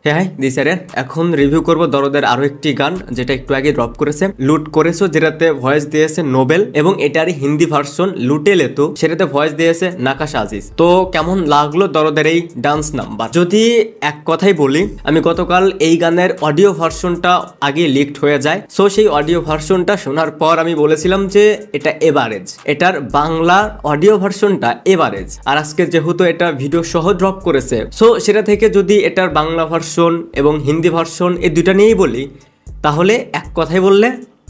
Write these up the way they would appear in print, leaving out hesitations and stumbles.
হ্যাঁ দিশারেন এখন রিভিউ করব দরদের আরো একটি গান যেটা একটু আগে ড্রপ করেছে লুট করেছো, যেটাতে ভয়েস দিয়েছে নোবেল এবং এটারই হিন্দি ভার্সন লুটে লেতো, সেটাতে ভয়েস দিয়েছে নাকাশ আজিজ। তো কেমন লাগলো দরদের এই ডান্স নাম্বার? যদি এক কথাই বলি, আমি গতকাল এই গানের অডিও ভার্সনটা আগে লিকড হয়ে যায়, সো সেই অডিও ভার্সনটা শোনার পর আমি বলেছিলাম যে এটা এভারেজ, এটার বাংলা অডিও ভার্সনটা এভারেজ। আর আজকে যেহেতু এটা ভিডিও সহ ড্রপ করেছে, সো সেটা থেকে যদি এটার বাংলা ভার্সন এবং হিন্দি ভার্সন এই দুটা নিয়েই বলি, তাহলে এক কথাই বললে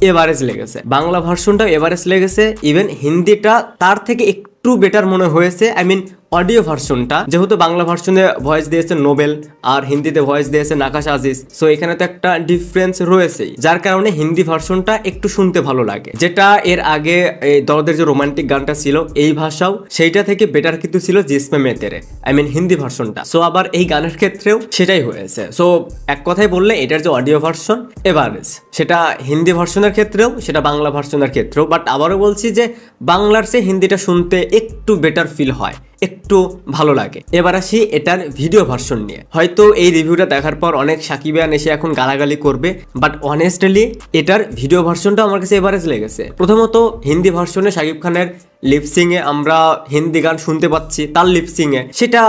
এভারেজ লেগেছে। বাংলা ভার্সনটাও এভারেজ লেগেছে, ইভেন হিন্দিটা তার থেকে একটু বেটার মনে হয়েছে। আই মিন অডিও ভার্সনটা, যেহেতু বাংলা ভার্সনে ভয়েস দিয়েছে নোবেল আর হিন্দিতে ভয়েস দিয়েছে নাকাশ আজিজ, সো এখানে তো একটা ডিফারেন্স রয়েছেই, যার কারণে হিন্দি ভার্সনটা একটু শুনতে ভালো লাগে। যেটা এর আগে এই দরদের যে রোমান্টিক গানটা ছিল এই ভাষাও, সেইটা থেকে বেটার কিন্তু ছিল জিসমে মে তেরে, আই মিন হিন্দি ভার্সনটা। সো আবার এই গানের ক্ষেত্রেও সেটাই হয়েছে। সো এক কথায় বললে এটার যে অডিও ভার্সন এভারেজ, সেটা হিন্দি ভার্সনের ক্ষেত্রেও সেটা বাংলা ভার্সনের ক্ষেত্রেও। বাট আবারও বলছি যে বাংলার চেয়ে হিন্দিটা শুনতে একটু বেটার ফিল হয়, একটু ভালো লাগে। এবার আসি এটার ভিডিও ভার্সন নিয়ে। হয়তো এই রিভিউটা দেখার পর অনেক সাকিবিয়ান এসে এখন গালাগালি করবে, বাট অনেস্টলি এটার ভিডিও ভার্সনটা আমার কাছে এভারেজ লেগেছে। প্রথমত হিন্দি ভার্সনে শাকিব খানের লিপসিংয়ে আমরা হিন্দি গান শুনতে পাচ্ছি, তার লিপসিংয়ে সেটা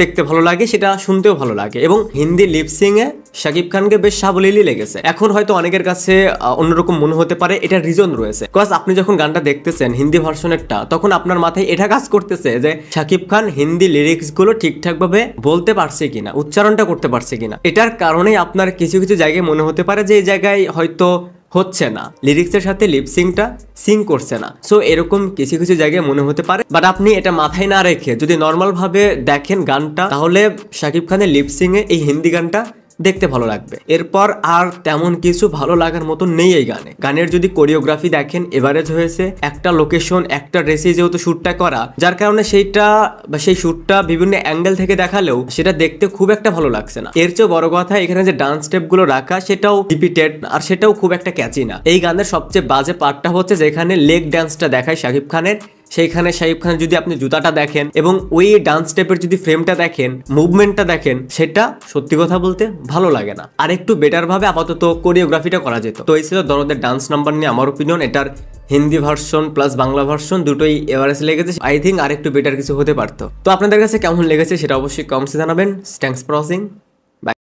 দেখতে ভালো লাগে, সেটা শুনতেও ভালো লাগে, এবং হিন্দি লিপসিংয়ে শাকিব খানকে বেশ সাবলীলই লেগেছে। এখন হয়তো অনেকের কাছে অন্যরকম মনে হতে পারে, এটার রিজন রয়েছে। বিকজ আপনি যখন গানটা দেখতেছেন হিন্দি ভার্সনেরটা, তখন আপনার মাথায় এটা কাজ করতেছে যে শাকিব খান হিন্দি লিরিক্স গুলো ঠিকঠাক ভাবে বলতে পারছে কিনা, উচ্চারণটা করতে পারছে কিনা। এটার কারণেই আপনার কিছু কিছু জায়গায় মনে হতে পারে যে এই জায়গায় হয়তো হচ্ছে না, লিরিক্সের সাথে লিপসিংটা সিং করছে না। সো এরকম কিছু কিছু জায়গায় মনে হতে পারে, বাট আপনি এটা মাথায় না রেখে যদি নর্মাল ভাবে দেখেন গানটা, তাহলে শাকিব খানের লিপসিং এ এই হিন্দি গানটা দেখতে ভালো লাগবে। এরপর আর তেমন কিছু ভালো লাগার মতো নেই এই গানে। গানের যদি কোরিওগ্রাফি দেখেন এভারেজ হয়েছে, একটা লোকেশন একটা ড্রেসে যেহেতু শ্যুটটা করা, যার কারণে সেইটা বা সেই শ্যুটটা বিভিন্ন অ্যাঙ্গেল থেকে দেখালেও সেটা দেখতে খুব একটা ভালো লাগছে না। এর চেয়ে বড় কথা এখানে যে ডান্স স্টেপ গুলো রাখা, সেটাও রিপিটেড আর সেটাও খুব একটা ক্যাচি না। এই গানের সবচেয়ে বাজে পার্টটা হচ্ছে যেখানে লেগ ডান্সটা দেখায় শাকিব খানের, সেইখানে শাকিব খানের যদি আপনি জুতাটা দেখেন এবং ওই ডান্স স্টেপের যদি ফ্রেমটা দেখেন, মুভমেন্টটা দেখেন, সেটা সত্যি কথা বলতে ভালো লাগে না। আর একটু বেটার ভাবে আপাতত কোরিওগ্রাফিটা করা যেত। তো এই ছিল দরদের ডান্স নাম্বার নিয়ে আমার ওপিনিয়ন। এটার Hindi version plus Bangla version দুটোই এভারেজ লেগেছে। আই থিঙ্ক আর একটু বেটার কিছু হতে পারতো। তো আপনাদের কাছে কেমন লেগেছে সেটা অবশ্যই কমেন্টসে জানাবেন। Thanks for watching.